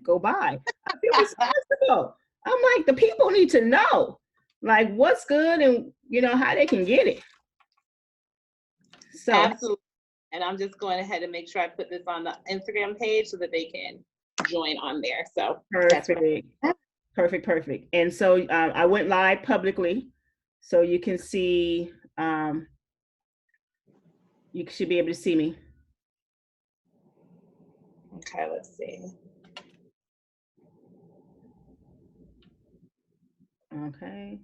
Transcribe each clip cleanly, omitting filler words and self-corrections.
go by. I feel responsible. I'm like, the people need to know, like, what's good and how they can get it. So absolutely. And I'm just going ahead and make sure I put this on the Instagram page so that they can join on there. So perfect. And so I went live publicly, so you can see. You should be able to see me. Okay, let's see. Okay.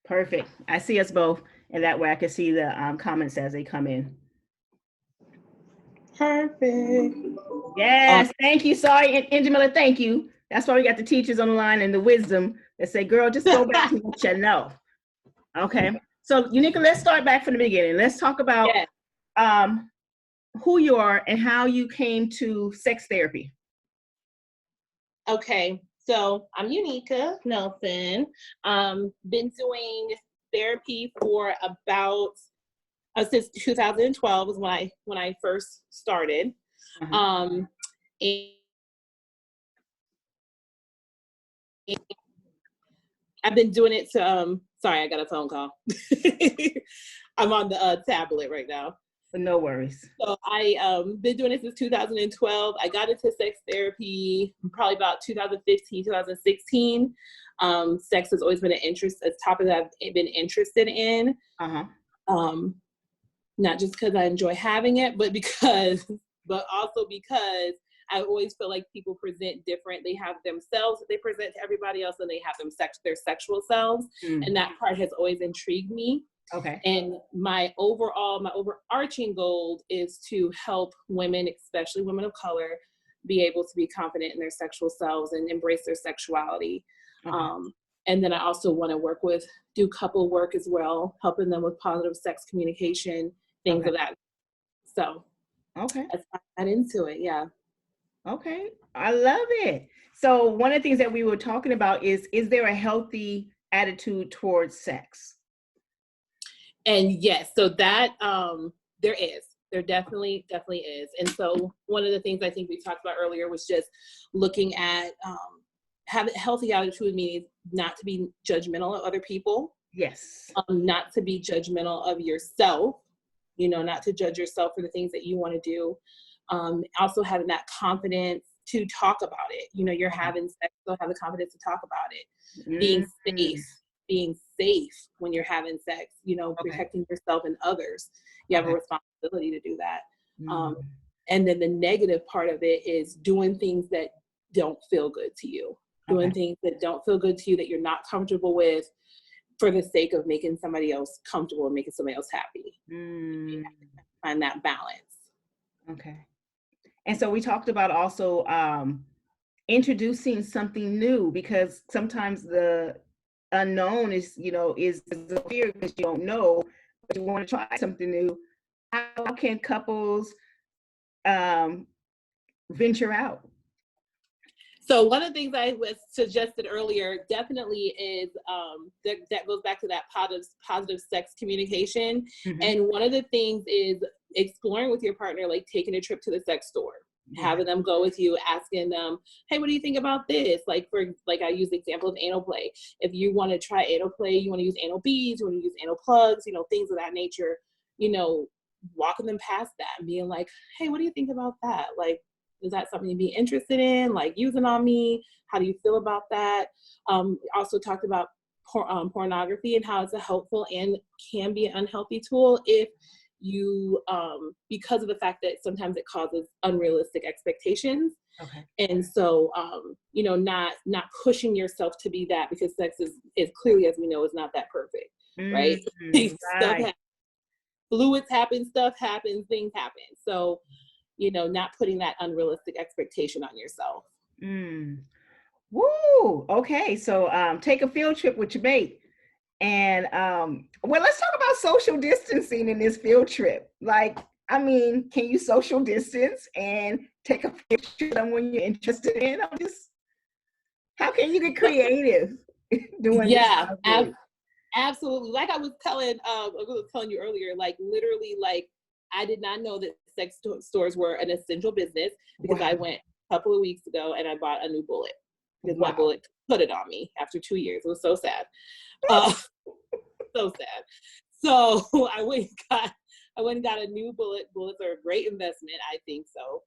Perfect. I see us both, and that way I can see the comments as they come in. Perfect. Yes, thank you. Sorry, and Jamila, thank you. That's why we got the teachers on the line and the wisdom that say, girl, just go back to what you know. Okay. So, Unika, let's start back from the beginning. Let's talk about who you are and how you came to sex therapy. Okay. So I'm Unika Nelson. Been doing therapy for about since 2012 was when I first started. And I've been doing it to sorry, I got a phone call. I'm on the tablet right now. No worries. So I been doing it since 2012. I got into sex therapy probably about 2015, 2016. Sex has always been a topic that I've been interested in. Not just because I enjoy having it, but also because I always feel like people present different. They have themselves that they present to everybody else, and they have their sexual selves. And that part has always intrigued me. Okay. And my overarching goal is to help women, especially women of color, be able to be confident in their sexual selves and embrace their sexuality. Okay. And then I also want to do couple work as well, helping them with positive sex communication, things of that. So that's how I got into it. Yeah. Okay. I love it. So one of the things that we were talking about is there a healthy attitude towards sex? And yes, so that there definitely is. And so one of the things I think we talked about earlier was just looking at having a healthy attitude, meaning not to be judgmental of other people. Yes. Not to be judgmental of yourself, not to judge yourself for the things that you want to do. Also having that confidence to talk about it. You're having sex, so have the confidence to talk about it. Being safe when you're having sex, protecting yourself and others. You have a responsibility to do that. And then the negative part of it is doing things that don't feel good to you, doing things that don't feel good to you, that you're not comfortable with, for the sake of making somebody else comfortable and making somebody else happy. You have to find that balance. Okay. And so we talked about also introducing something new, because sometimes the unknown is a fear because you don't know, but you want to try something new. How can couples venture out? So one of the things I was suggested earlier definitely is that goes back to that positive sex communication. And one of the things is exploring with your partner, like taking a trip to the sex store, having them go with you, asking them, hey, what do you think about this? Like I use the example of anal play. If you want to try anal play, you want to use anal beads, you want to use anal plugs, things of that nature, walking them past that and being like, hey, what do you think about that? Like, is that something you'd be interested in, like using on me? How do you feel about that? Also talked about pornography and how it's a helpful and can be an unhealthy tool if you, because of the fact that sometimes it causes unrealistic expectations. Okay. And so, not pushing yourself to be that, because sex is clearly, as we know, is not that perfect, right? Stuff happens. Fluids happen, stuff happens, things happen. So, not putting that unrealistic expectation on yourself. Woo! Okay, so take a field trip with your mate. And let's talk about social distancing in this field trip. Like, can you social distance and take a field trip with someone you're interested in? How can you get creative doing this? Absolutely. Like I was telling you earlier, like literally, like I did not know that stores were an essential business because I Wow. went a couple of weeks ago and I bought a new bullet because my Wow. bullet put it on me after 2 years. It was so sad. Uh, so sad. So I went and got a new bullet. Bullets are a great investment, I think so.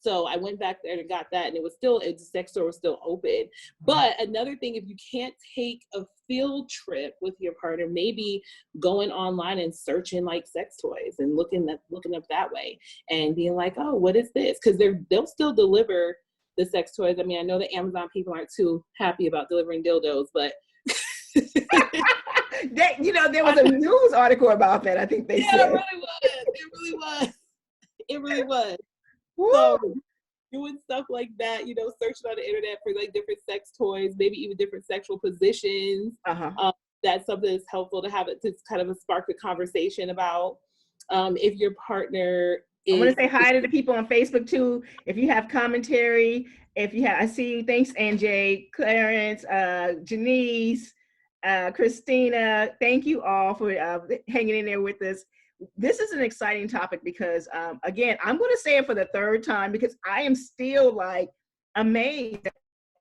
So I went back there and got that, and the sex store was still open. But another thing, if you can't take a field trip with your partner, maybe going online and searching like sex toys and looking up that way and being like, oh, what is this? Because they'll still deliver the sex toys. I mean, I know the Amazon people aren't too happy about delivering dildos, but there was a news article about that. I think they yeah, said. it really was. It really was. It really was. Woo! So doing stuff like that, searching on the internet for like different sex toys, maybe even different sexual positions. That's something that's helpful to have it to kind of spark a conversation about. If your partner I want is to say hi to the people on Facebook too. If you have commentary, I see you. Thanks, NJ, Clarence, Janice, Christina. Thank you all for hanging in there with us. This is an exciting topic because, again, I'm going to say it for the third time because I am still like amazed that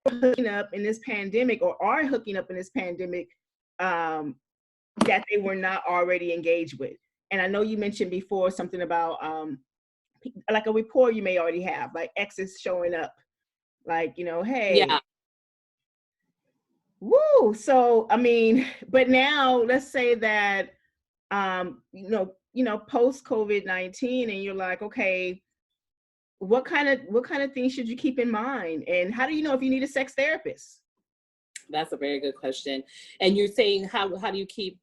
we're hooking up in this pandemic or are hooking up in this pandemic that they were not already engaged with. And I know you mentioned before something about like a rapport you may already have, like exes showing up, like, hey, yeah. woo. So, I mean, but now let's say that, post COVID-19, and you're like, okay, what kind of things should you keep in mind? And how do you know if you need a sex therapist? That's a very good question. And you're saying how do you keep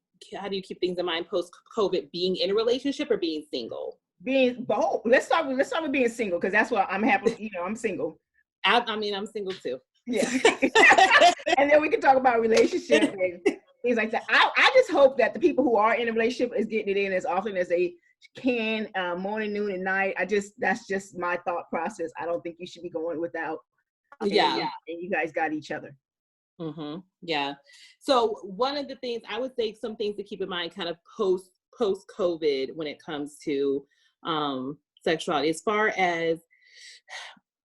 things in mind post COVID, being in a relationship or being single? Being both. Let's start with being single, because that's what I'm happy. I'm single. I mean, I'm single too. Yeah. And then we can talk about relationship and things like that. I just hope that the people who are in a relationship is getting it in as often as they can, morning, noon, and night. That's just my thought process. I don't think you should be going without. Yeah. And you guys got each other. Mm-hmm. Yeah. So one of the things I would say, some things to keep in mind kind of post COVID when it comes to sexuality, as far as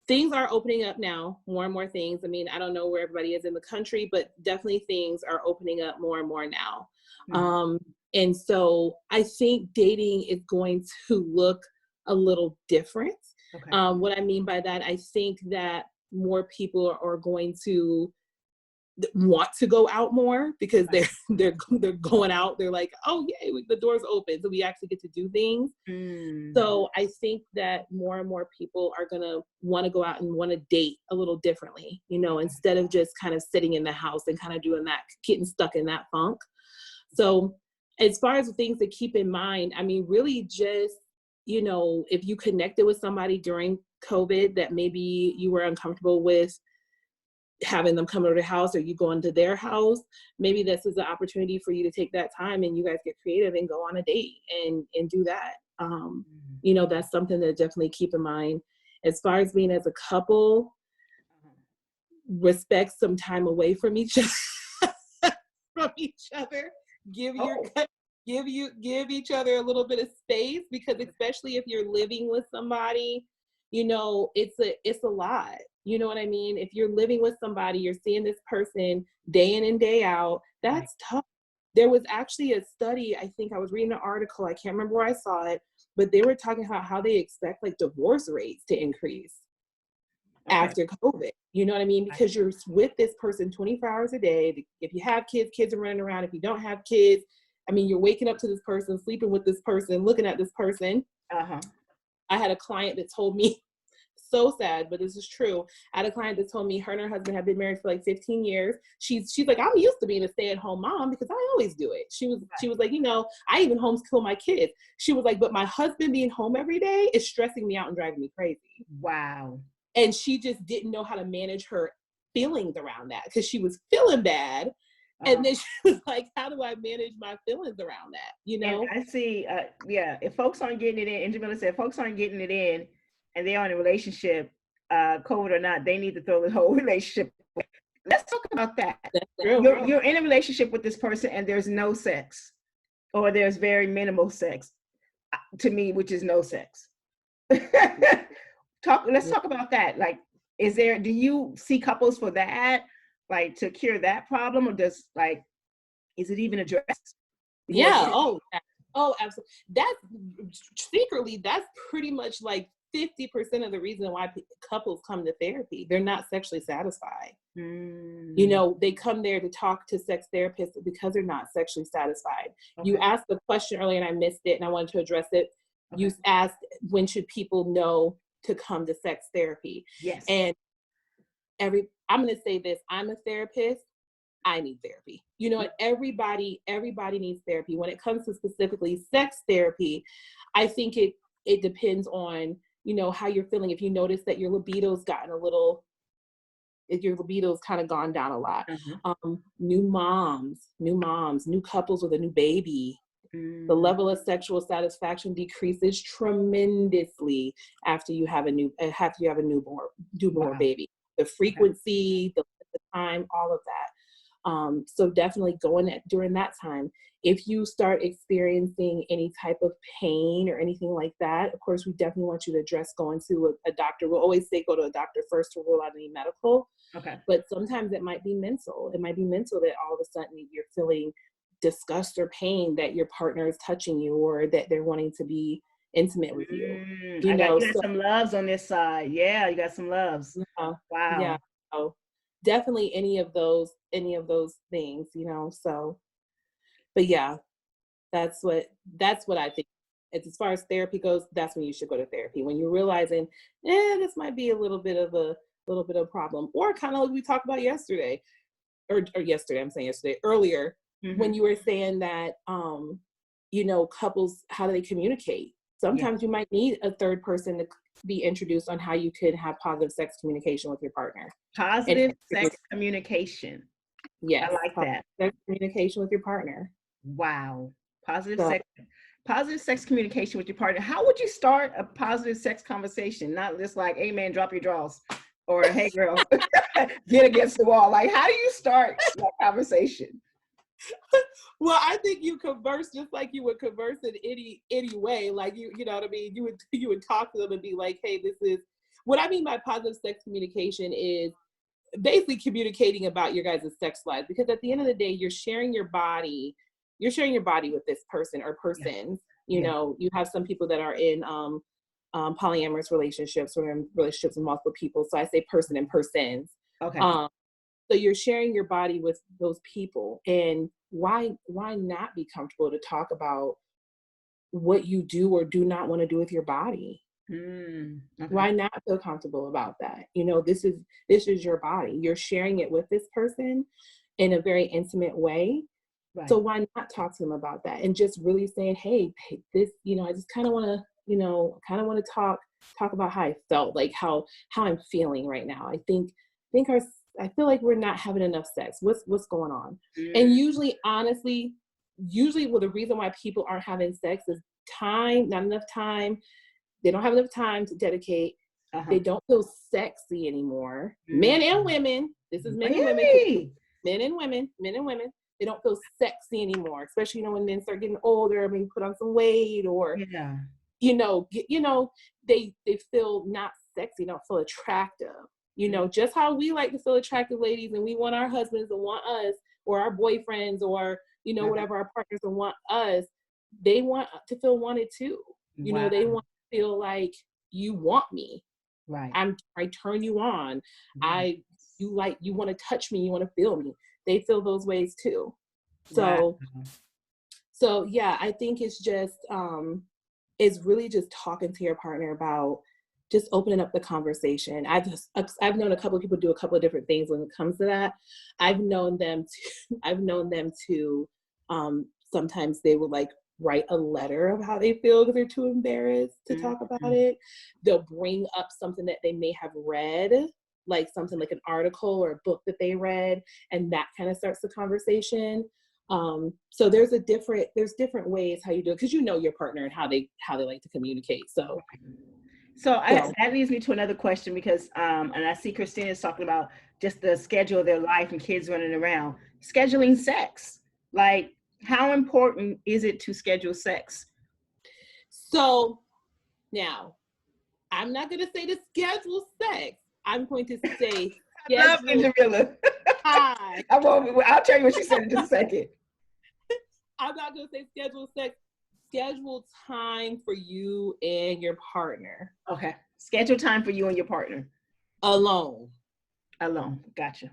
things are opening up now, more and more things. I mean, I don't know where everybody is in the country, but definitely things are opening up more and more now. Mm-hmm. And so I think dating is going to look a little different. Okay. What I mean by that, I think that more people are going to want to go out more because they're going out. They're like, oh yay, the door's open, so we actually get to do things. So I think that more and more people are gonna want to go out and want to date a little differently, instead of just kind of sitting in the house and kind of doing that, getting stuck in that funk. So as far as the things to keep in mind, I mean, really just, if you connected with somebody during COVID that maybe you were uncomfortable with having them come to their house or you going to their house, maybe this is an opportunity for you to take that time and you guys get creative and go on a date and do that. That's something to definitely keep in mind. As far as being as a couple, respect some time away from each other. Give each other a little bit of space, because especially if you're living with somebody, it's a lot. You know what I mean? If you're living with somebody, you're seeing this person day in and day out, that's tough. There was actually a study, I think I was reading an article, I can't remember where I saw it, but they were talking about how they expect like divorce rates to increase after COVID. You know what I mean? Because you're with this person 24 hours a day. If you have kids, kids are running around. If you don't have kids, I mean, you're waking up to this person, sleeping with this person, looking at this person. I had a client that told me, so sad, but this is true. I had a client that told me her and her husband have been married for like 15 years. She's like, I'm used to being a stay-at-home mom because I always do it. She was like, I even homeschool my kids. She was like, but my husband being home every day is stressing me out and driving me crazy. Wow. And she just didn't know how to manage her feelings around that because she was feeling bad. And then she was like, how do I manage my feelings around that? And I see, if folks aren't getting it in, and Jamila said, if folks aren't getting it in and they're in a relationship, COVID or not, they need to throw the whole relationship away. let's talk about that. That's true. You're in a relationship with this person and there's no sex, or there's very minimal sex, to me, which is no sex. Let's talk about that. Like, do you see couples for that, like to cure that problem, or is it even addressed? Yeah. Oh, absolutely. That's pretty much like 50% of the reason why couples come to therapy. They're not sexually satisfied. You know, they come there to talk to sex therapists because they're not sexually satisfied. Okay. You asked the question earlier and I missed it and I wanted to address it. Okay. You asked, when should people know to come to sex therapy? Yes. And I'm going to say this, I'm a therapist. I need therapy. You know, everybody needs therapy. When it comes to specifically sex therapy, I think it depends on, you know, how you're feeling. If you notice that your libido's kind of gone down a lot. Mm-hmm. New moms, new couples with a new baby. The level of sexual satisfaction decreases tremendously after you have a newborn wow. baby. The frequency, the time, all of that. So definitely during that time. If you start experiencing any type of pain or anything like that, of course, we definitely want you to address going to a doctor. We'll always say go to a doctor first to rule out any medical. Okay. But sometimes it might be mental. It might be mental that all of a sudden you're feeling disgust or pain that your partner is touching you or that they're wanting to be intimate with you. You got some loves on this side. Yeah, you got some loves. Wow. Yeah. So definitely any of those things, you know, so, but yeah, that's what I think. As far as therapy goes, that's when you should go to therapy. When you're realizing, this might be a little bit of a problem, or kind of like we talked about yesterday, earlier, mm-hmm. when you were saying that, you know, couples, how do they communicate? Sometimes you might need a third person to be introduced on how you could have positive sex communication with your partner. Positive sex communication. Yes. I like that. Sex communication with your partner. Wow. Positive sex communication with your partner. How would you start a positive sex conversation? Not just like, hey man, drop your drawers, or hey girl, get against the wall. Like, how do you start that conversation? Well, I think you converse just like you would converse in any way. Like you know what I mean? You would talk to them and be like, hey, this is what I mean by positive sex communication is basically communicating about your guys' sex lives, because at the end of the day, you're sharing your body with this person or persons. Yeah. You know, you have some people that are in polyamorous relationships or in relationships with multiple people. So I say person and persons. Okay. So you're sharing your body with those people, and why not be comfortable to talk about what you do or do not want to do with your body? Okay. Why not feel comfortable about that? You know, this is your body. You're sharing it with this person in a very intimate way. Right. So why not talk to them about that and just really saying, hey, this, you know, I just kind of want to, talk about how I felt, like how I'm feeling right now. I feel like we're not having enough sex. What's going on? And usually, honestly, the reason why people aren't having sex is time, not enough time. They don't have enough time to dedicate. Uh-huh. They don't feel sexy anymore. Men and women. This is men and women. Men and women. They don't feel sexy anymore, especially, you know, when men start getting older, maybe put on some weight or, they feel not sexy, don't feel attractive. You know, just how we like to feel attractive, ladies, and we want our husbands to want us, or our boyfriends, or, you know, whatever our partners to want us. They want to feel wanted too. You know, they want to feel like you want me. Right. I turn you on. Right. You want to touch me. You want to feel me. They feel those ways too. So, so yeah, I think it's just, it's really just talking to your partner about just opening up the conversation. I've known a couple of people do a couple of different things when it comes to that. I've known them to sometimes they would like write a letter of how they feel because they're too embarrassed to talk about it. They'll bring up something that they may have read, like something like an article or a book that they read, and that kind of starts the conversation. So there's different ways how you do it, because you know your partner and how they like to communicate. So So So, that leads me to another question because, and I see Christina's talking about just the schedule of their life and kids running around. Scheduling sex. Like, how important is it to schedule sex? so now I'm not going to say to schedule sex. I'm going to say I love schedule Jamila. time. I'll tell you what she said in just a second. I'm not going to say schedule sex. Schedule time for you and your partner. Okay. Schedule time for you and your partner. Alone. Alone. Gotcha.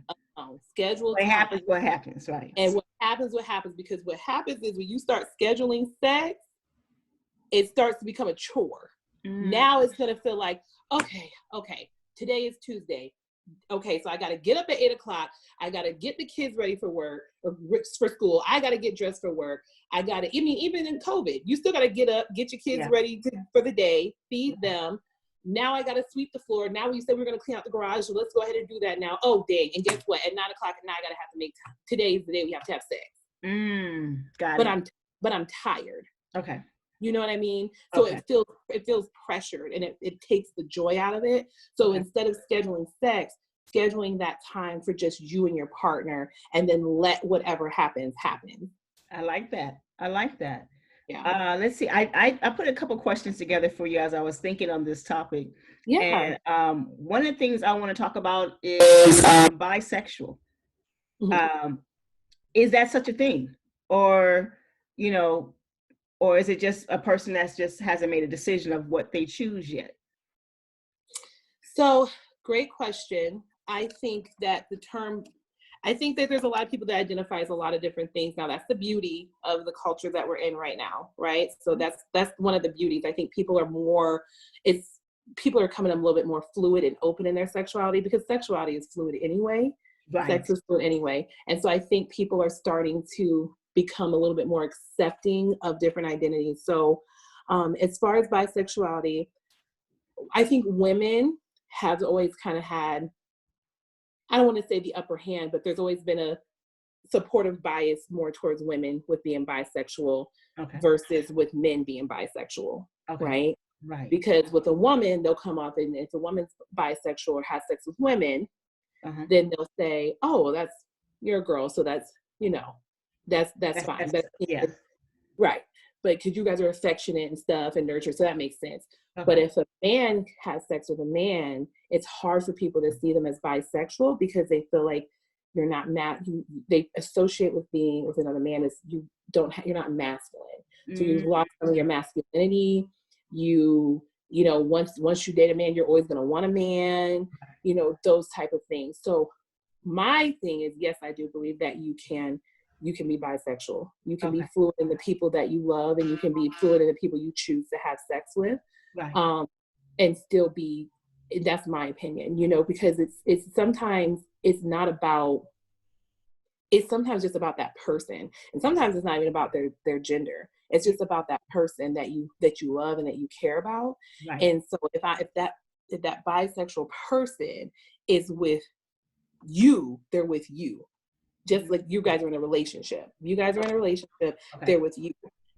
Schedule What time. happens, what happens, right? And what happens, because what happens is when you start scheduling sex, it starts to become a chore. Now it's going to feel like, okay, today is Tuesday. Okay, so I got to get up at 8:00. I got to get the kids ready for work or for school. I got to get dressed for work. I got to, even in COVID, you still got to get up, get your kids ready for the day, feed them. Now I got to sweep the floor. Now we said we're going to clean out the garage. So let's go ahead and do that now. Oh, dang. And guess what? At 9:00 at night, I got to have to make time. Today's the day we have to have sex. Got it. But I'm tired. Okay. You know what I mean? So it feels pressured and it takes the joy out of it. So instead of scheduling sex, scheduling that time for just you and your partner, and then let whatever happens happen. I like that. Yeah. Let's see. I put a couple questions together for you as I was thinking on this topic. Yeah. And one of the things I want to talk about is bisexual. Mm-hmm. Is that such a thing? Or, or is it just a person that's just hasn't made a decision of what they choose yet? So, great question. I think that there's a lot of people that identify as a lot of different things. Now, that's the beauty of the culture that we're in right now, right? So that's one of the beauties. I think people are coming a little bit more fluid and open in their sexuality, because sexuality is fluid anyway. Right. Sex is fluid anyway. And so I think people are starting to become a little bit more accepting of different identities. So as far as bisexuality, I think women have always kind of had, I don't want to say the upper hand, but there's always been a supportive bias more towards women with being bisexual versus with men being bisexual, right? Right. Because with a woman, they'll come up, and if a woman's bisexual or has sex with women, then they'll say, "Oh, that's, you're a girl, so that's that's fine." Right. But because you guys are affectionate and stuff and nurture, so that makes sense. But if a man has sex with a man, it's hard for people to see them as bisexual, because they feel like you're not they associate with being with another man as you're not masculine. So you've lost some of your masculinity. Once you date a man, you're always going to want a man, those type of things. So my thing is, yes, I do believe that you can be bisexual. You can be fluid in the people that you love, and you can be fluid in the people you choose to have sex with. Right. And still be, that's my opinion, because it's sometimes sometimes just about that person. And sometimes it's not even about their gender. It's just about that person that you love and that you care about. Right. And so if that bisexual person is with you, they're with you. Just like you guys are in a relationship. They're with you.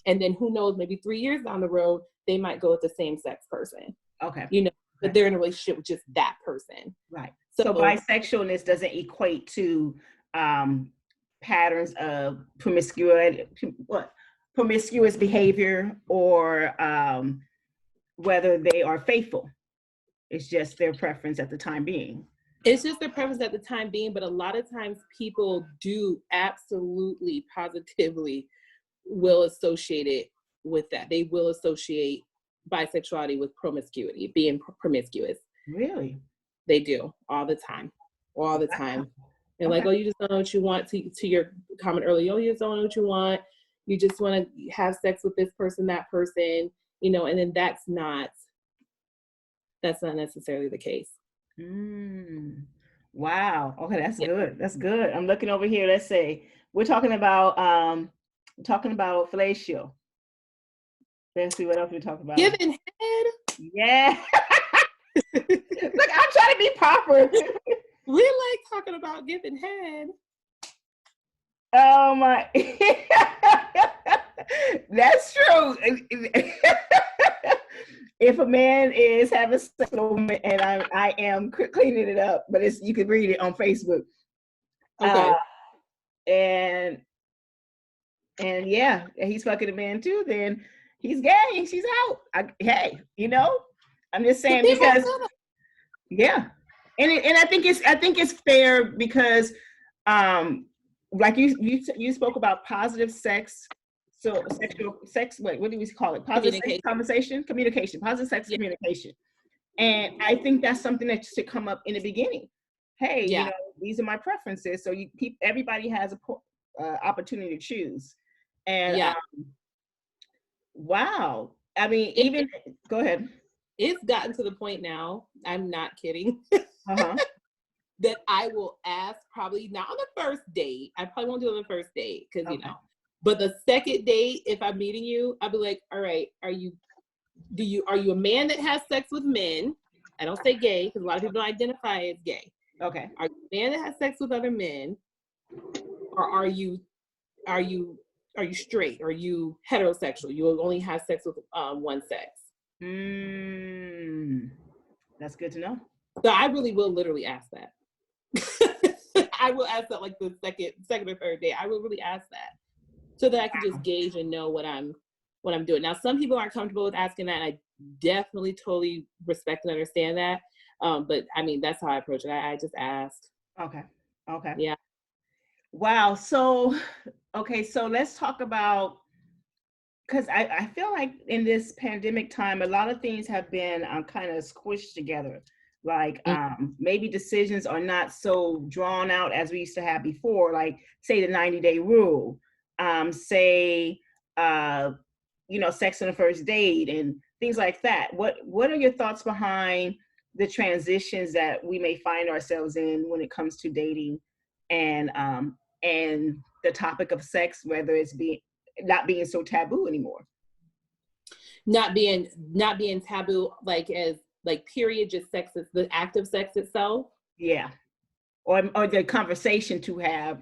And then who knows, maybe 3 years down the road, they might go with the same sex person. But they're in a relationship with just that person. Right. So bisexualness doesn't equate to patterns of promiscuous behavior, or whether they are faithful. It's just their preference at the time being. It's just their preference at the time being, but a lot of times people do absolutely positively will associate it with that. They will associate bisexuality with promiscuity, being promiscuous. Really? They do all the time. And like, oh, you just don't know what you want, to your comment earlier, oh, you just don't know what you want. You just want to have sex with this person, that person, and then that's not necessarily the case. Wow. Okay, that's good. That's good. I'm looking over here. Let's say we're talking about fellatio. Let's see what else we're talking about. Giving head. Yeah. Look, I'm trying to be proper. We like talking about giving head. Oh my. That's true. if a man is having sex with a woman and I am cleaning it up, but you can read it on Facebook. Okay. And yeah, he's fucking a man too, then he's gay. She's out. Hey, I'm just saying, because yeah. And I think it's fair because like you spoke about positive sex. So sexual sex, what do we call it? Positive sex conversation, communication, positive sex communication. And I think that's something that should come up in the beginning. Hey, these are my preferences. So everybody has a opportunity to choose. And wow. I mean, go ahead. It's gotten to the point now, I'm not kidding, that I will ask, probably not on the first date. I probably won't do it on the first date because, but the second date, if I'm meeting you, I'll be like, all right, are you a man that has sex with men? I don't say gay because a lot of people don't identify as gay. Okay. Are you a man that has sex with other men? Or are you straight? Are you heterosexual? You will only have sex with one sex. That's good to know. So I really will literally ask that. I will ask that like the second or third day. I will really ask that so that I can just gauge and know what I'm doing. Now, some people aren't comfortable with asking that, and I definitely totally respect and understand that. But I mean, that's how I approach it. I just ask. Okay. Yeah. Wow. So let's talk about, because I feel like in this pandemic time, a lot of things have been kind of squished together. Like maybe decisions are not so drawn out as we used to have before, like say the 90-day rule, say, sex on the first date and things like that. What are your thoughts behind the transitions that we may find ourselves in when it comes to dating and the topic of sex, whether it's not being so taboo anymore? Not being taboo, like period, just sex, is the act of sex itself. Yeah. Or the conversation to have,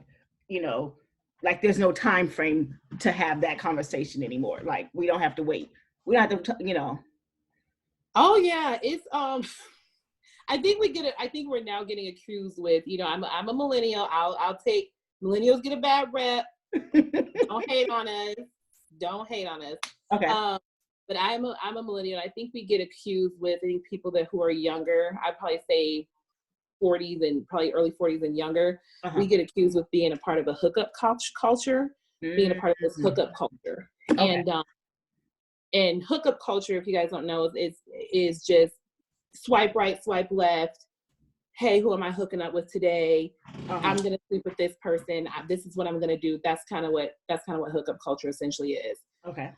like there's no time frame to have that conversation anymore. Like we don't have to wait. We don't have to, Oh yeah, it's I think we're now getting accused with, I'm a millennial. I'll take, millennials get a bad rep. Don't hate on us. Okay. But I'm a millennial. I think we get accused with, I think, people who are younger. I'd probably say 40s and probably early 40s and younger. We get accused with being a part of a hookup culture, being a part of this hookup culture. Okay. And hookup culture, if you guys don't know, is just swipe right, swipe left. Hey, who am I hooking up with today? I'm gonna sleep with this person. This is what I'm gonna do. That's kind of what hookup culture essentially is. Okay.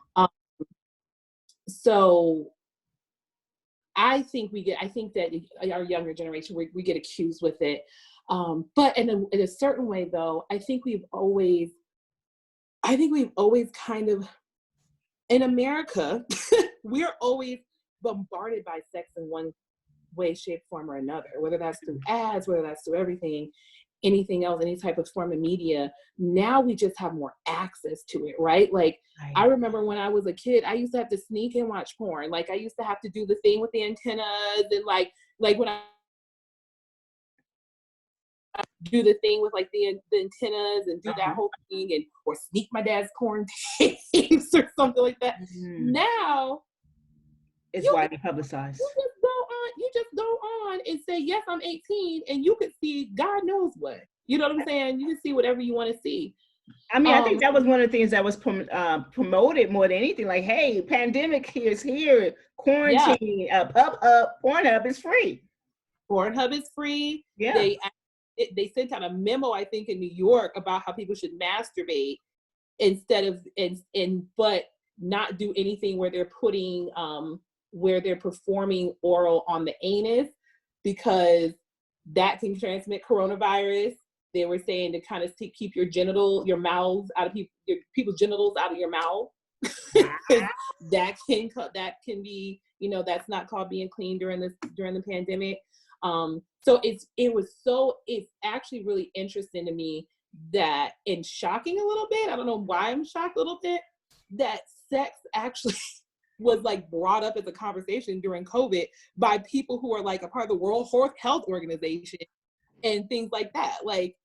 So I think that our younger generation, we get accused with it. But in a certain way though, I think we've always kind of, in America, we're always bombarded by sex in one way, shape, form, or another, whether that's through ads, whether that's through anything else, any type of form of media. Now we just have more access to it, right? Like, I remember when I was a kid, I used to have to sneak and watch porn. Like, I used to have to do the thing with the antennas, and like when I do the thing with like the antennas and do that whole thing, or sneak my dad's porn tapes or something like that. Now it's widely publicized. You just go on and say, yes, I'm 18, and you could see God knows what. You know what I'm saying? You can see whatever you want to see. I mean, I think that was one of the things that was promoted more than anything. Like, hey, pandemic is here, quarantine, Pornhub is free. Pornhub is free. Yeah. They sent out a memo, I think, in New York about how people should masturbate instead of but not do anything where they're putting where they're performing oral on the anus, because that can transmit coronavirus. They were saying to kind of keep your mouths out of people's genitals out of your mouth. that can be, that's not called being clean during the pandemic. So it's actually really interesting to me that, and shocking a little bit, I don't know why I'm shocked a little bit, that sex actually was like brought up as a conversation during COVID by people who are like a part of the World Health Organization and things like that. Like,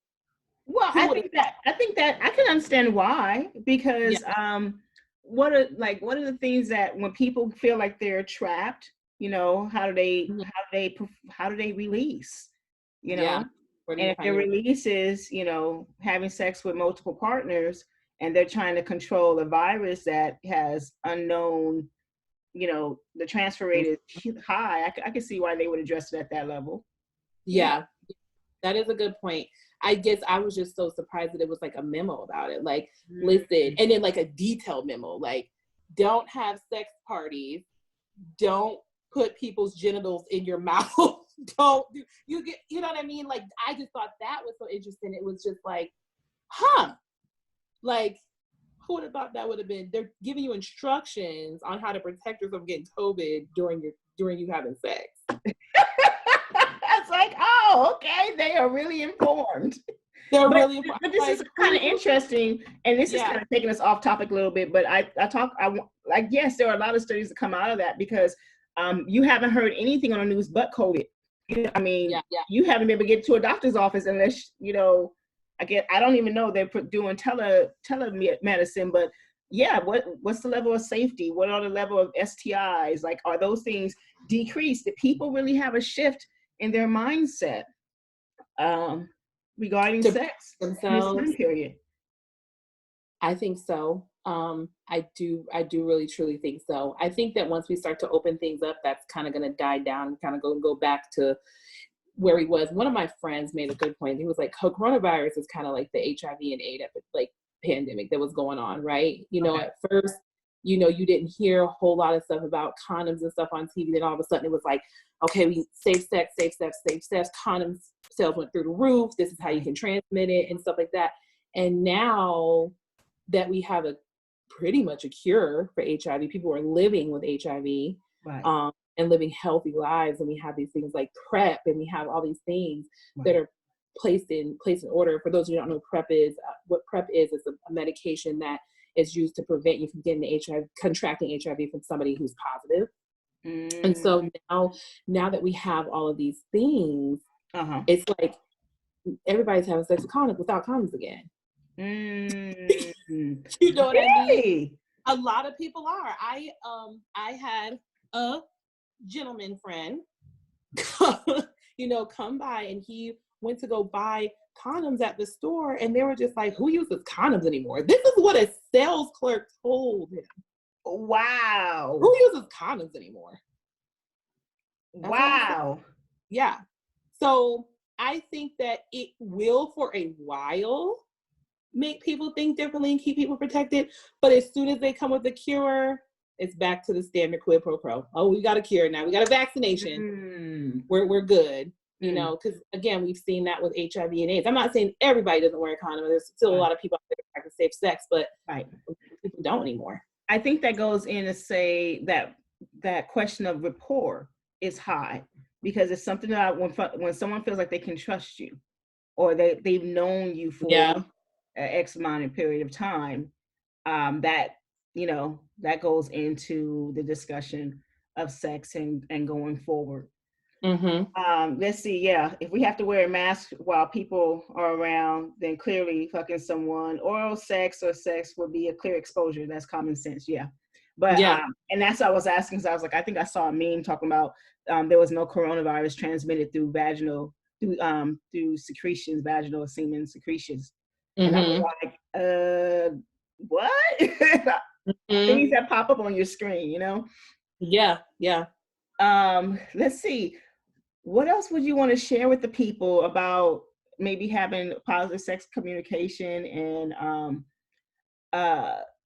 well, I think that I can understand why, because what are the things that when people feel like they're trapped, you know, how do they release, you know? Where do And you if find their your release is, you know, having sex with multiple partners, and they're trying to control a virus that has unknown, you know, the transfer rate is high, I can see why they would address it at that level. Yeah, that is a good point. I guess I was just so surprised that it was like a memo about it. Like, listen, and then like a detailed memo, like, don't have sex parties, don't put people's genitals in your mouth, don't do, you know what I mean? Like, I just thought that was so interesting. It was just like, like, who would have thought that would have been? They're giving you instructions on how to protect yourself from getting COVID during you having sex. It's like, oh, okay, they are really informed. They're really informed. But this is kind of interesting, and this is kind of taking us off topic a little bit. But I yes, there are a lot of studies that come out of that, because you haven't heard anything on the news but COVID. I mean, you haven't been able to get to a doctor's office unless, you know, I don't even know they're doing telemedicine, but yeah, what's the level of safety? What are the level of STIs? Like, are those things decreased? Did people really have a shift in their mindset regarding sex themselves in this time period? I think so. I do really truly think so. I think that once we start to open things up, that's kind of going to die down, kind of go back to where he was. One of my friends made a good point. He was like, coronavirus is kind of like the HIV and AIDS like pandemic that was going on, right? You know, at first, you know, you didn't hear a whole lot of stuff about condoms and stuff on TV. Then all of a sudden it was like, okay, we safe sex. Condoms sales went through the roof. This is how you can transmit it and stuff like that. And now that we have pretty much a cure for HIV, people are living with HIV, and living healthy lives. And we have these things like PrEP, and we have all these things that are placed in order. For those who don't know, PrEP is it's a medication that is used to prevent you from getting contracting HIV from somebody who's positive. And so now that we have all of these things, it's like everybody's having sex without condoms again. You know what I mean? A lot of people are. I had a gentleman friend, you know, come by, and he went to go buy condoms at the store, and they were just like, who uses condoms anymore? This is what a sales clerk told him. Wow. Who uses condoms anymore? Wow. Yeah. So I think that it will, for a while, make people think differently and keep people protected. But as soon as they come with a cure, it's back to the standard quid pro quo. Oh, we got a cure now. We got a vaccination. We're good. You know, because again, we've seen that with HIV and AIDS. I'm not saying everybody doesn't wear a condom. There's still a lot of people out there that practice safe sex, but people don't anymore. I think that goes in to say that question of rapport is high, because it's something that when someone feels like they can trust you, or they've known you for an X amount of period of time, that, you know, that goes into the discussion of sex and going forward. Let's see. If we have to wear a mask while people are around, then clearly fucking someone, oral sex or sex would be a clear exposure. That's common sense. But and that's what I was asking, because I was like, I think I saw a meme talking about there was no coronavirus transmitted through through secretions, vaginal semen secretions. And I was like, what? Things that pop up on your screen, you know? Let's see. What else would you want to share with the people about maybe having positive sex communication,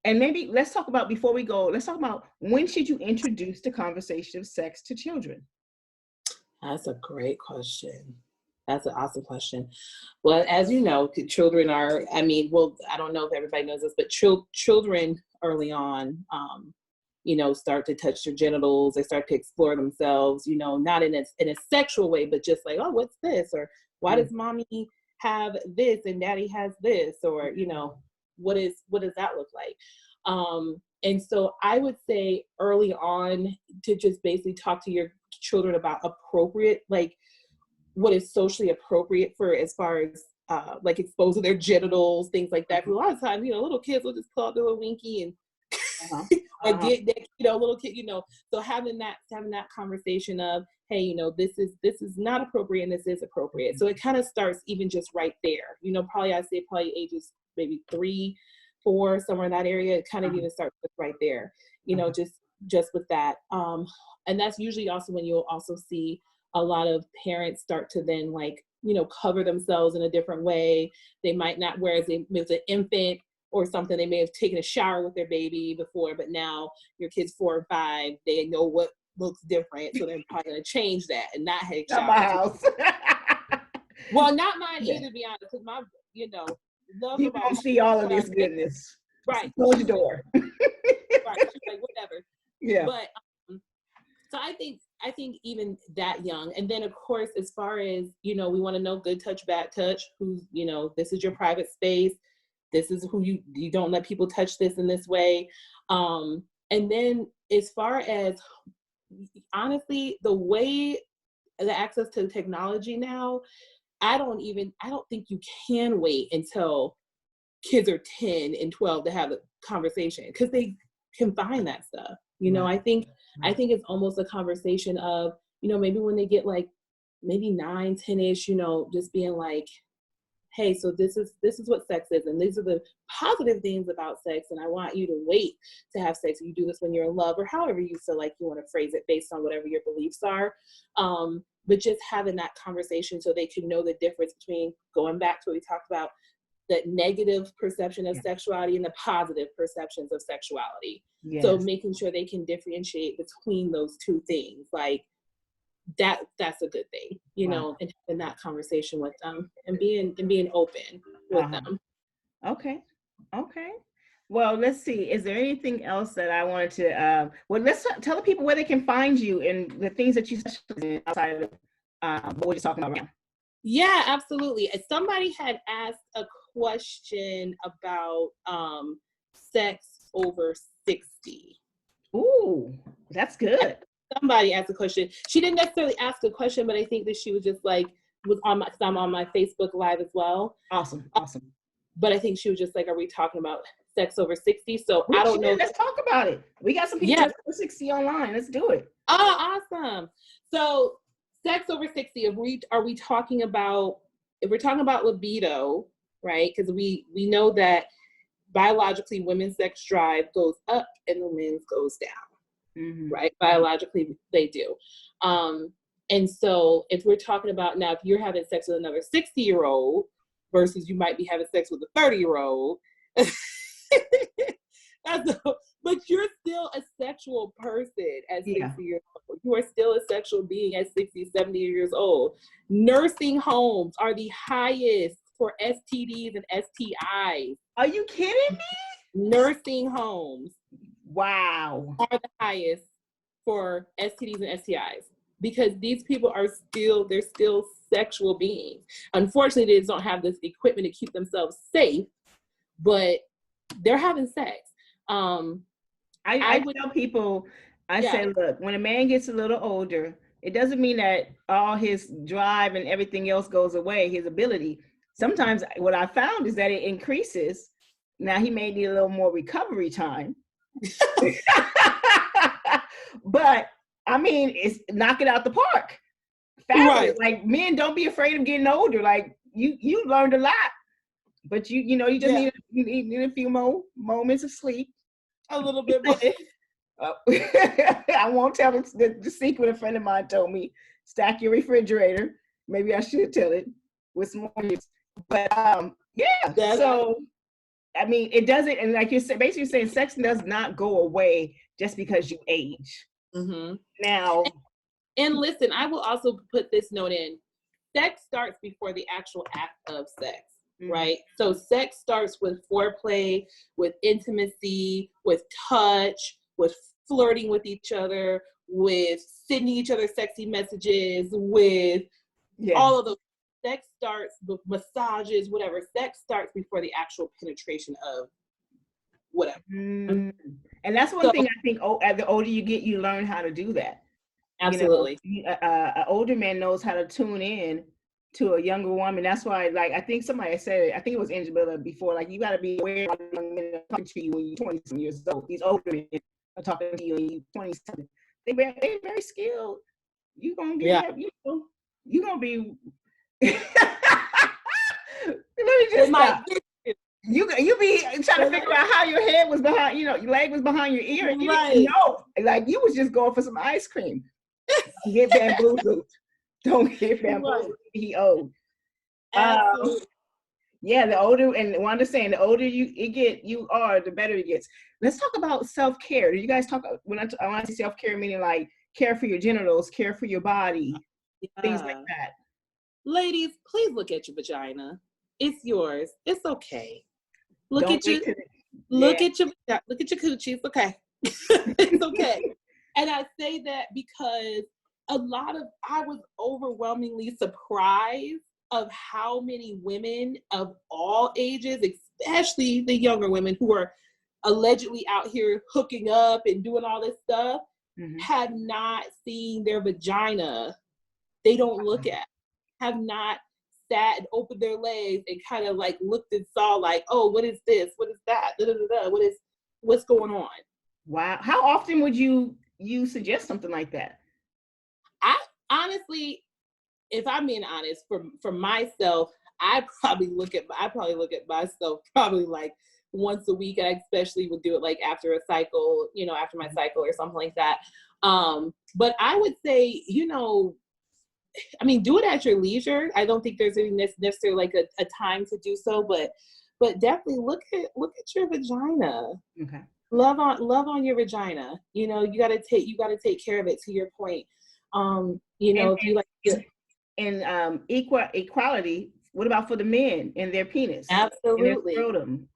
and maybe let's talk about, before we go, let's talk about, when should you introduce the conversation of sex to children? That's a great question. That's an awesome question. Well, as you know, children are, I don't know if everybody knows this, but children early on, you know, start to touch their genitals. They start to explore themselves, you know, not in a sexual way, but just like, oh, what's this? Or why does mommy have this and daddy has this? Or, you know, what does that look like? And so I would say early on to just basically talk to your children about appropriate, like what is socially appropriate for as far as like exposing their genitals, things like that. Because a lot of times, little kids will just pull out their little winky and or get that, little kid, so having that conversation of, hey, this is not appropriate and this is appropriate. So it kind of starts even just right there, probably I'd say ages maybe 3, 4, somewhere in that area. It kind of even starts right there, just with that. And that's usually also when you'll also see a lot of parents start to then cover themselves in a different way. They might not, whereas with an infant or something, they may have taken a shower with their baby before, but now your kid's 4 or 5, they know what looks different, so they're probably going to change that and not have not my house. Well, not mine either, to be honest, because my, love you don't see all of this goodness. Right. Close the door. Right. She's like, whatever. Yeah. But so I think even that young, and then of course, as far as we want to know good touch, bad touch. Who's this is your private space. This is who you don't let people touch this in this way. And then as far as honestly, the access to the technology now, I don't think you can wait until kids are 10 and 12 to have a conversation, because they can find that stuff. I think it's almost a conversation of, maybe when they get maybe 9, 10-ish, just being like, hey, so this is what sex is, and these are the positive things about sex, and I want you to wait to have sex. You do this when you're in love, or however you feel like you want to phrase it based on whatever your beliefs are. But just having that conversation so they can know the difference between, going back to what we talked about, the negative perception of sexuality and the positive perceptions of sexuality. Yes. So making sure they can differentiate between those two things, that's a good thing, and having that conversation with them and being open with them. Okay. Well, let's see. Is there anything else that I wanted to? Well, let's tell the people where they can find you and the things that you specialize in outside of what we're just talking about right now. Yeah, absolutely. Somebody had asked a question about sex over 60. Ooh, that's good. Somebody asked a question. She didn't necessarily ask a question, but I think that she was just because I'm on my Facebook Live as well. Awesome. But I think she was just like, are we talking about sex over 60? So I don't know. Let's talk about it. We got some people over 60 online. Let's do it. Oh, awesome. So sex over 60, are we talking about, if we're talking about libido, right? Because we know that biologically women's sex drive goes up and the men's goes down, right? Biologically they do. And so if we're talking about now, if you're having sex with another 60-year-old versus you might be having sex with a 30-year-old, but you're still a sexual person at 60 years old. You are still a sexual being at 60, 70 years old. Nursing homes are the highest for STDs and STIs. Are you kidding me? Nursing homes. Wow. Are the highest for STDs and STIs, because these people they're still sexual beings. Unfortunately, they just don't have this equipment to keep themselves safe, but they're having sex. I would tell people, I say, look, when a man gets a little older, it doesn't mean that all his drive and everything else goes away, his ability. Sometimes what I found is that it increases. Now he may need a little more recovery time. But I mean, it's knock it out the park. Fabulous. Right. Men, don't be afraid of getting older. You learned a lot, but you just need a few more moments of sleep. A little bit more. I won't tell the secret. A friend of mine told me, stack your refrigerator. Maybe I should tell it with some more. But so I mean, it doesn't, and like you're basically saying, sex does not go away just because you age. Now, and listen, I will also put this note in: sex starts before the actual act of sex. Right? So sex starts with foreplay, with intimacy, with touch, with flirting with each other, with sending each other sexy messages, with all of those. Sex starts with massages, whatever. Sex starts before the actual penetration of whatever. Mm. And that's one So thing I think, as the older you get, you learn how to do that. absolutely. An older man knows how to tune in to a younger woman. That's why, like, I think somebody said it, I think it was Angela before, like, you got to be aware of young men are talking to you when you're 20 years old. These older men are talking to you when you're 27. They're very skilled. You're going to Yeah. get, you're going to be, let me They just might stop. You be trying to figure out how your head was behind, your leg was behind your ear. And you didn't know. Like, you was just going for some ice cream. Don't get bamboozled. Don't get bamboozled. He owed. Absolutely. Yeah, the older, and Wanda's saying, the older you are, the better it gets. Let's talk about self-care. Do you guys talk, when I want to say self-care, meaning like care for your genitals, care for your body, things like that. Ladies, please look at your vagina. It's yours. It's okay. Look at your coochie. It's okay. It's okay. And I say that because I was overwhelmingly surprised of how many women of all ages, especially the younger women who are allegedly out here hooking up and doing all this stuff, have not seen their vagina. They don't look at, have not sat and opened their legs and kind of like looked and saw like, oh, what is this? What is that? Da, da, da, da. What's going on? Wow. How often would you suggest something like that? I honestly, if I'm being honest, for myself, I probably look at myself probably like once a week. I especially would do it like after a cycle, after my cycle or something like that. But I would say, do it at your leisure. I don't think there's any necessarily like a time to do so, but definitely look at your vagina. Okay. Love on your vagina. You gotta take care of it, to your point. If you like equality, what about for the men and their penis? Absolutely. And their scrotum?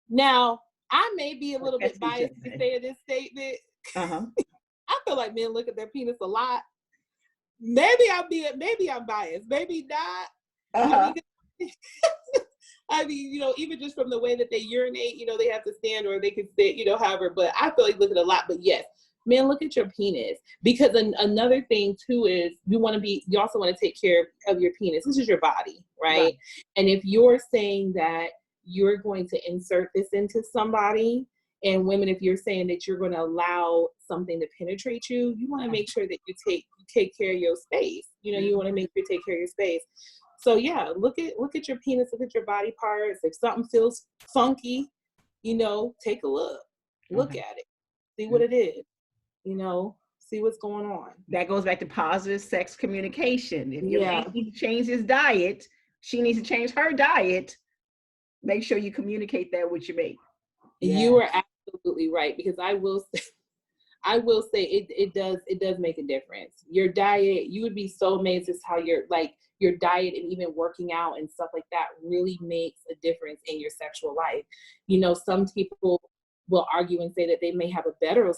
Now, I may be a little bit biased to say this statement. I feel like men look at their penis a lot. Maybe I'm biased. Maybe not. Even just from the way that they urinate, they have to stand or they can sit, however, but I feel like look at a lot. But yes, man, look at your penis, because another thing too is you also want to take care of your penis. This is your body, right? And if you're saying that you're going to insert this into somebody, and women, if you're saying that you're going to allow something to penetrate you, you want to make sure that you take care of your space. You want to make sure you take care of your space. So yeah, look at your penis, look at your body parts. If something feels funky, take a look at it, see what it is, see what's going on. That goes back to positive sex communication. If your man needs to change his diet, she needs to change her diet. Make sure you communicate that with your mate. You are absolutely right, because I will say it does make a difference. Your diet, you would be so amazed as how your diet and even working out and stuff like that really makes a difference in your sexual life. Some people will argue and say that they may have a better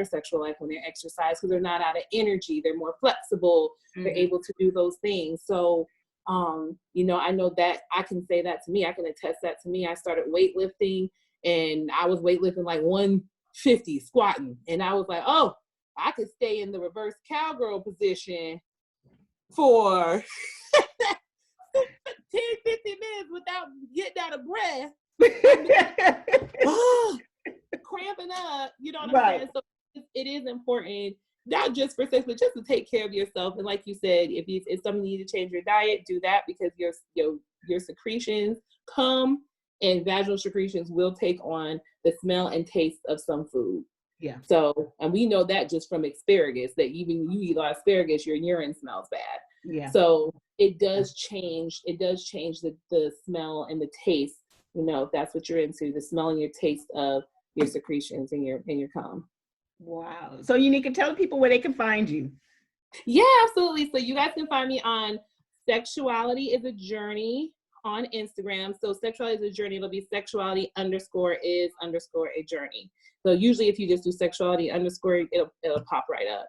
sexual life when they exercise because they're not out of energy, they're more flexible, they're able to do those things. So I know that I can say that to me. I can attest that to me. I started weightlifting and I was weightlifting like 150 squatting. And I was like, oh, I could stay in the reverse cowgirl position for 10, 15 minutes without getting out of breath. Cramping up, you know what I'm saying? So it is important, not just for sex, but just to take care of yourself. And like you said, if something you need to change your diet, do that, because your secretions come, and vaginal secretions will take on the smell and taste of some food. Yeah. So, and we know that just from asparagus, that even you eat a lot of asparagus, your urine smells bad. Yeah. So it does change the smell and the taste, if that's what you're into, the smell and your taste of your secretions and your cum. Wow. So Unika, tell people where they can find you. Yeah, absolutely. So you guys can find me on Sexuality is a Journey on Instagram. So Sexuality is a Journey, it'll be sexuality_is_a journey. So usually if you just do sexuality_, it'll pop right up.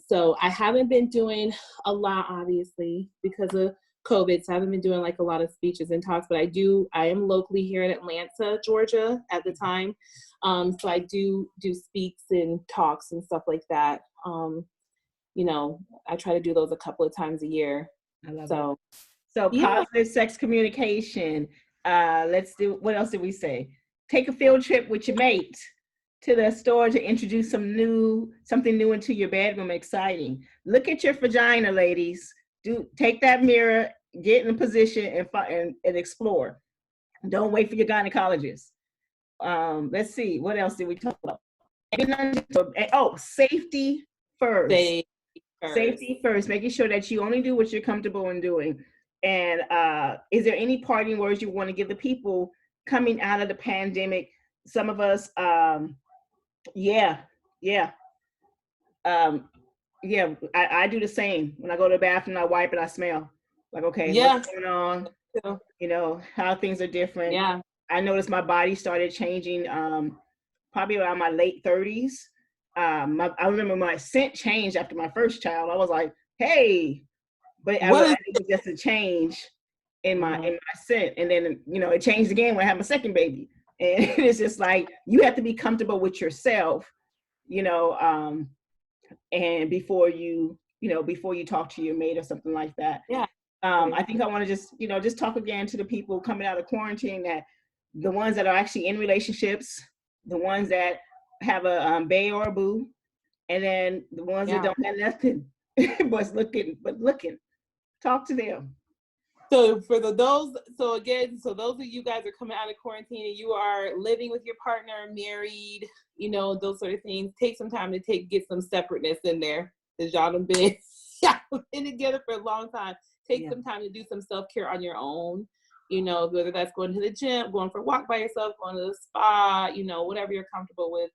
So I haven't been doing a lot, obviously, because of COVID, so I haven't been doing like a lot of speeches and talks, but I am locally here in Atlanta, Georgia at the time. So I do speaks and talks and stuff like that. You know, I try to do those a couple of times a year. I love so it. So yeah. positive sex communication. Let's do, what else did we say? Take a field trip with your mate to the store to introduce something new into your bedroom. Exciting. Look at your vagina, ladies. Take that mirror, get in a position and explore. Don't wait for your gynecologist. Let's see, what else did we talk about? Oh, safety first. Safety first, making sure that you only do what you're comfortable in doing. And is there any parting words you want to give the people coming out of the pandemic? Some of us, I do the same. When I go to the bathroom, I wipe and I smell. Like, okay, what's going on? You know, how things are different. Yeah. I noticed my body started changing probably around my late 30s. I remember my scent changed after my first child. I was like, hey, but it was just a change in my scent. And then, you know, it changed again when I had my second baby. And it's just like, you have to be comfortable with yourself, you know, and before you talk to your mate or something like that. Yeah. I think I want to just talk again to the people coming out of quarantine, that the ones that are actually in relationships, the ones that have a bae or a boo, and then the ones that don't have nothing but looking. Talk to them. So those of you guys are coming out of quarantine and you are living with your partner, married, you know, those sort of things, take some time to get some separateness in there, because y'all have been together for a long time. Take some time to do some self-care on your own, you know, whether that's going to the gym, going for a walk by yourself, going to the spa, you know, whatever you're comfortable with,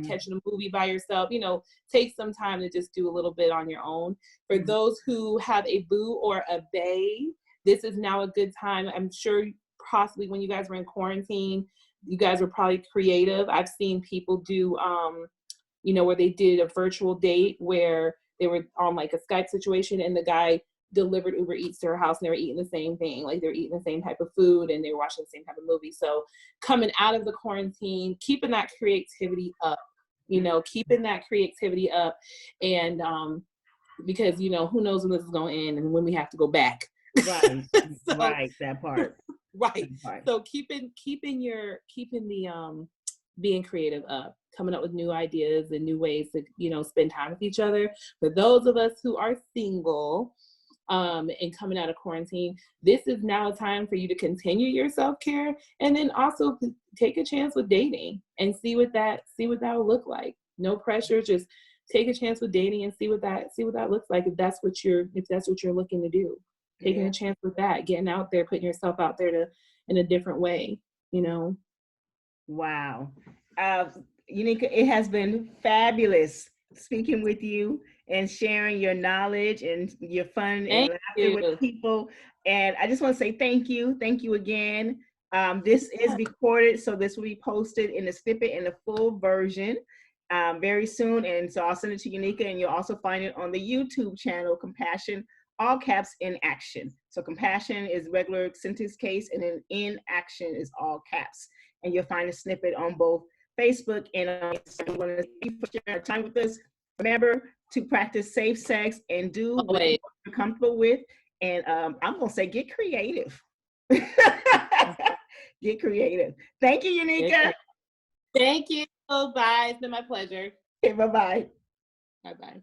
catching a movie by yourself, you know, take some time to just do a little bit on your own. For those who have a boo or a bae, this is now a good time. I'm sure possibly when you guys were in quarantine, you guys were probably creative. I've seen people do, you know, where they did a virtual date where they were on like a Skype situation and the guy delivered Uber Eats to her house and they were eating the same thing. Like they were eating the same type of food and they were watching the same type of movie. So coming out of the quarantine, keeping that creativity up, you know, and because, you know, who knows when this is going to end and when we have to go back. Right. Right. That part. Right. So keeping the being creative up, coming up with new ideas and new ways to, you know, spend time with each other. For those of us who are single, and coming out of quarantine, this is now a time for you to continue your self-care, and then also take a chance with dating and see what that will look like. No pressure, just take a chance with dating and see what that looks like if that's what you're looking to do. Taking a chance with that, getting out there, putting yourself out there in a different way, you know. Wow. Unika, it has been fabulous speaking with you and sharing your knowledge and your fun and laughter with people. And I just want to say thank you. Thank you again. This is recorded, so this will be posted in the snippet in the full version very soon. And so I'll send it to Unika, and you'll also find it on the YouTube channel, Compassion, all caps, in action. So compassion is regular sentence case, and then in action is all caps. And you'll find a snippet on both Facebook and on Instagram. Thank you for sharing time with us. Remember to practice safe sex and do what you're comfortable with. And I'm going to say, get creative. Get creative. Thank you, Unika. Thank you. Bye. It's been my pleasure. Okay, bye-bye. Bye-bye.